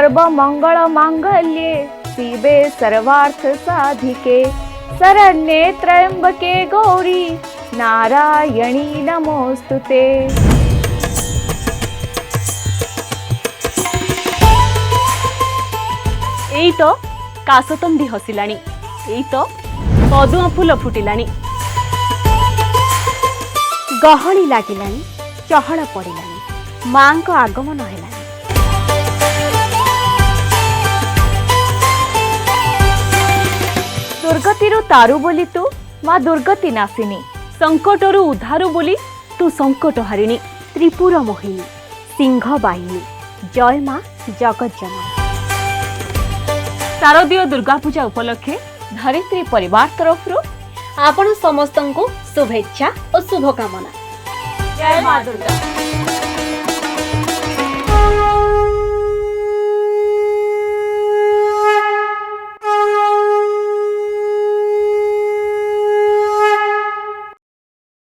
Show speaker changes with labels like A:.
A: सर्वमंगल मांगल्ये शिवे सर्वार्थ साधिके शरण्ये त्र्यंबके गौरी नारायणी नमोस्तुते।
B: एई तो कासतंदी हसिलाणी, एई तो पदुआ फूल फुटिलाणी, गहली लागिलाणी, चहल पड़िलाणी, मां को आगमन हेलाणी।
A: दुर्गतिरु तारु बोली तू माँ दुर्गति नासिनी,
B: संकटरु उद्धारु बोली तू संकट हारिणी, त्रिपुर मोहिनी, सिंह बाहिनी, जय मां जगज्जननी। शारदीय दुर्गा पूजा उपलक्षे धरित्री परिवार तरफ
C: आपण समस्त को शुभेच्छा और शुभकामना।
B: जय मां दुर्गा।